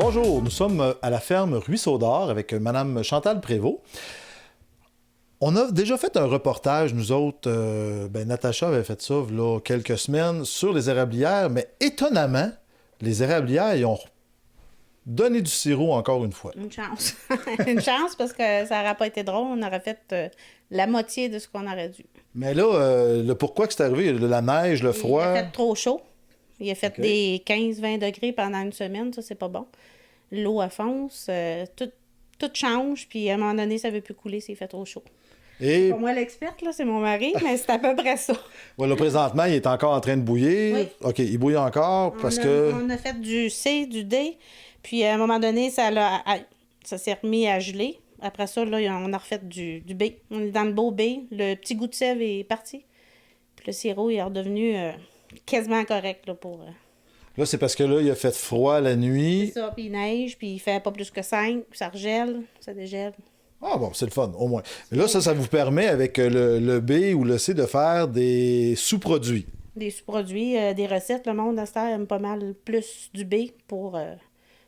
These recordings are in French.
Bonjour, nous sommes à la ferme Ruisseau d'Or avec Mme Chantal Prévost. On a déjà fait un reportage, nous autres, Natacha avait fait ça il y a quelques semaines, sur les érablières, mais étonnamment, les érablières, ils ont donné du sirop encore une fois. Une chance. Une chance parce que ça n'aurait pas été drôle, on aurait fait la moitié de ce qu'on aurait dû. Mais là, le pourquoi que c'est arrivé, la neige, le froid... Il a fait trop chaud. Il a fait des 15-20 degrés pendant une semaine, ça, c'est pas bon. L'eau fonce, tout change, puis à un moment donné, ça ne veut plus couler s'il fait trop chaud. Et... C'est pas moi l'experte, là, c'est mon mari, mais c'est à peu près ça. Voilà, présentement, il est encore en train de bouillir. Oui. OK, il bouille encore parce que... On a fait du C, du D, puis à un moment donné, ça s'est remis à geler. Après ça, là, on a refait du B. On est dans le beau B. Le petit goût de sève est parti. Puis le sirop, il est redevenu quasiment correct là, pour... Là, c'est parce que là, il a fait froid la nuit. C'est ça, puis il neige, puis il fait pas plus que 5, puis ça regèle, ça dégèle. Ah bon, c'est le fun, au moins. Mais là, ça vous permet, avec le B ou le C, de faire des sous-produits. Des sous-produits, des recettes. Le monde, à cette heure, aime pas mal plus du B pour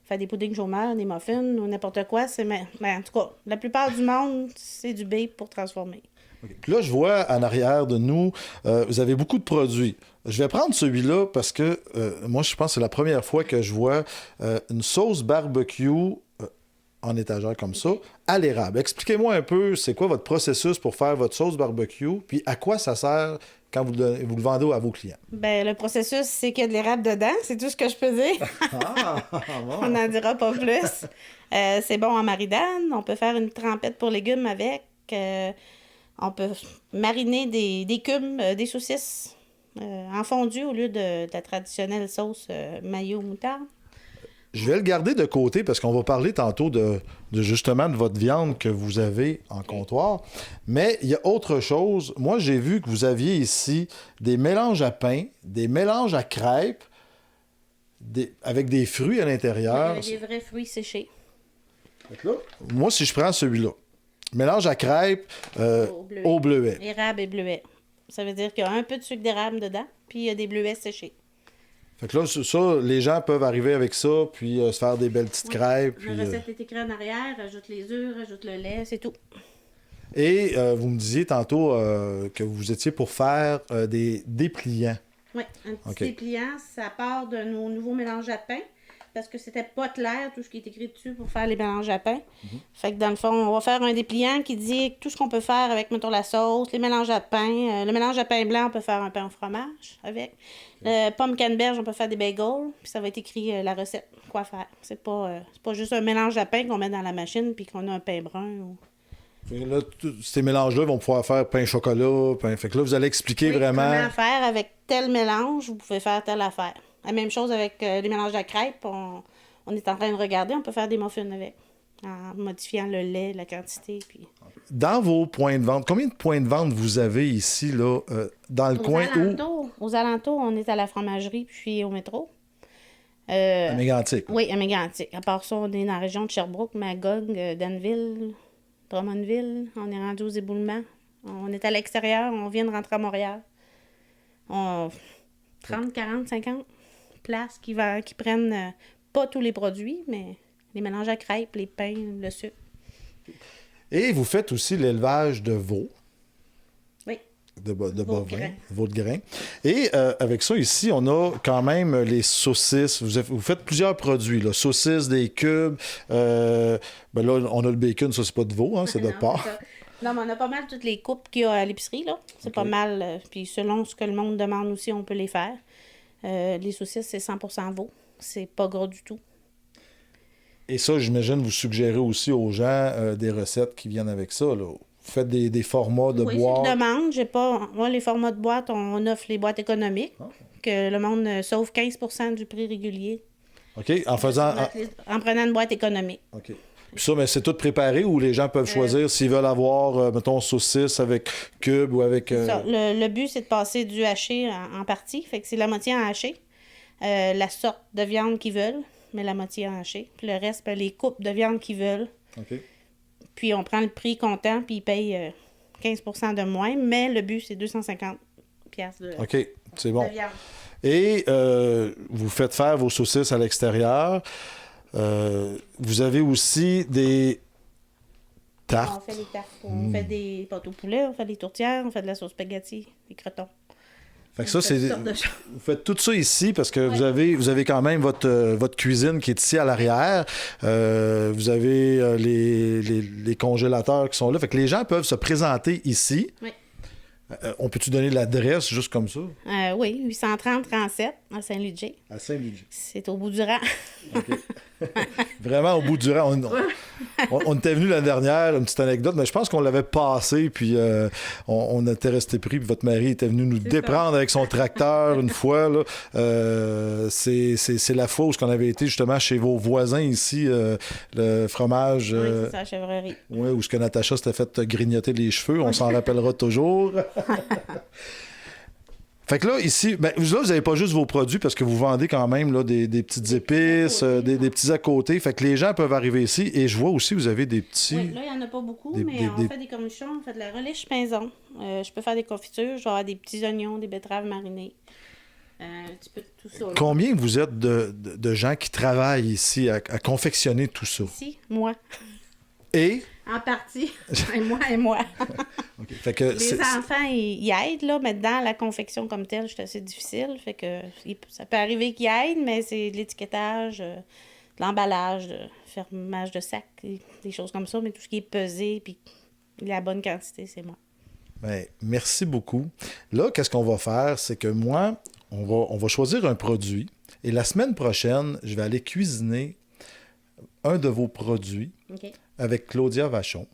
faire des puddings chômeurs, des muffins ou n'importe quoi. Mais en tout cas, la plupart du monde, c'est du B pour transformer. Okay. Puis là, je vois en arrière de nous, vous avez beaucoup de produits. Je vais prendre celui-là parce que moi, je pense que c'est la première fois que je vois une sauce barbecue en étagère comme ça, à l'érable. Expliquez-moi un peu, c'est quoi votre processus pour faire votre sauce barbecue, puis à quoi ça sert quand vous le vendez à vos clients? Bien, le processus, c'est qu'il y a de l'érable dedans. C'est tout ce que je peux dire. Bon. On n'en dira pas plus. C'est bon en maridane. On peut faire une trempette pour légumes avec. On peut mariner des cubes, des saucisses en fondu au lieu de la traditionnelle sauce mayo moutarde. Je vais le garder de côté parce qu'on va parler tantôt de justement de votre viande que vous avez en comptoir. Mais il y a autre chose. Moi, j'ai vu que vous aviez ici des mélanges à pain, des mélanges à crêpes, avec des fruits à l'intérieur. Avec des vrais fruits séchés. Là, moi, si je prends celui-là, mélange à crêpes au bleuet. Érable et bleuet. Ça veut dire qu'il y a un peu de sucre d'érable dedans, puis il y a des bleuets séchés. Fait que là, ça, les gens peuvent arriver avec ça, puis se faire des belles petites crêpes. Puis, la recette est écrite en arrière, rajoute les œufs, rajoute le lait, c'est tout. Et vous me disiez tantôt que vous étiez pour faire des dépliants. Oui, un petit dépliant, ça part de nos nouveaux mélanges à pain, parce que c'était pas clair tout ce qui est écrit dessus pour faire les mélanges à pain. Fait que dans le fond, on va faire un dépliant qui dit tout ce qu'on peut faire avec, mettons, la sauce, les mélanges à pain. Le mélange à pain blanc, on peut faire un pain au fromage avec. Pomme canneberge, on peut faire des bagels, puis ça va être écrit la recette, quoi faire. C'est pas juste un mélange à pain qu'on met dans la machine puis qu'on a un pain brun. Et là, ces mélanges-là vont pouvoir faire pain chocolat, pain... Fait que là, vous allez expliquer vraiment... Comment faire avec tel mélange, vous pouvez faire telle affaire. La même chose avec les mélanges à crêpes, on est en train de regarder, on peut faire des muffins avec, en modifiant le lait, la quantité. Puis... Dans vos points de vente, combien de points de vente vous avez ici, là, dans le coin où... Aux alentours, on est à la fromagerie, puis au métro. À Mégantic. Oui, à Mégantic. À part ça, on est dans la région de Sherbrooke, Magog, Danville, Drummondville. On est rendu aux éboulements. On est à l'extérieur, on vient de rentrer à Montréal. 30, 40, 50 places qui prennent pas tous les produits, mais les mélanges à crêpes, les pains, le sucre. Et vous faites aussi l'élevage de veaux. Oui. De bovins, veaux de grain. Et avec ça, ici, on a quand même les saucisses. Vous faites plusieurs produits, là. Saucisses, des cubes. Là, on a le bacon, ça, c'est pas de veau, hein, c'est de porc. Non, mais on a pas mal toutes les coupes qu'il y a à l'épicerie, là. C'est pas mal. Puis selon ce que le monde demande aussi, on peut les faire. Les saucisses, c'est 100% veau. C'est pas gras du tout. Et ça, j'imagine, vous suggérez aussi aux gens des recettes qui viennent avec ça, là. Vous faites des formats de boîtes. Oui, c'est une demande. Moi, les formats de boîtes, on offre les boîtes économiques, que le monde sauve 15% du prix régulier. OK, en prenant une boîte économique. OK. Puis ça, mais c'est tout préparé ou les gens peuvent choisir s'ils veulent avoir, mettons, saucisse avec cube ou avec... Ça, le but, c'est de passer du haché en partie. Fait que c'est la moitié en haché. La sorte de viande qu'ils veulent, mais la moitié en haché. Puis le reste, les coupes de viande qu'ils veulent. OK. Puis on prend le prix comptant, puis ils payent 15% de moins. Mais le but, c'est 250$ de OK, c'est bon. De viande. Et vous faites faire vos saucisses à l'extérieur. Vous avez aussi des tartes. On fait les tartes, on fait des pâtes au poulet, on fait des tourtières, on fait de la sauce spaghetti, des crotons. Fait que ça, c'est... Vous faites tout ça ici parce que vous avez quand même votre cuisine qui est ici à l'arrière. Vous avez les congélateurs qui sont là. Fait que les gens peuvent se présenter ici. Oui. On peut-tu donner l'adresse juste comme ça? Oui, 830-37 à Saint-Ludger. À Saint-Ludger. C'est au bout du rang. OK. Vraiment au bout du rang. On était venu l'année dernière, une petite anecdote, mais je pense qu'on l'avait passé, puis on était resté pris, puis votre mari était venu nous déprendre avec son tracteur une fois. Là. C'est la fois où on avait été justement chez vos voisins ici, le fromage. Oui, c'est ça, la chèvrerie. Oui, où ce que Natacha s'était fait grignoter les cheveux, on s'en rappellera toujours. Fait que là, ici, là, vous n'avez pas juste vos produits parce que vous vendez quand même là, des petites épices, des petits à côté. Fait que les gens peuvent arriver ici. Et je vois aussi, vous avez des petits... Oui, là, il n'y en a pas beaucoup, mais on fait des cornichons, on fait de la relish pinson. Je peux faire des confitures, je vais avoir des petits oignons, des betteraves marinées. Un petit peu de tout ça. Là. Combien vous êtes de gens qui travaillent ici à confectionner tout ça? Ici, moi. Et? En partie. Et moi. Okay. Fait que les enfants, ils aident, là, mais dans la confection comme telle, c'est assez difficile. Fait que ça peut arriver qu'ils aident, mais c'est de l'étiquetage, de l'emballage, de fermage de sac, des choses comme ça. Mais tout ce qui est pesé, puis la bonne quantité, c'est moi. Bien, merci beaucoup. Là, qu'est-ce qu'on va faire? C'est que moi, on va choisir un produit. Et la semaine prochaine, je vais aller cuisiner un de vos produits avec Claudia Vachon.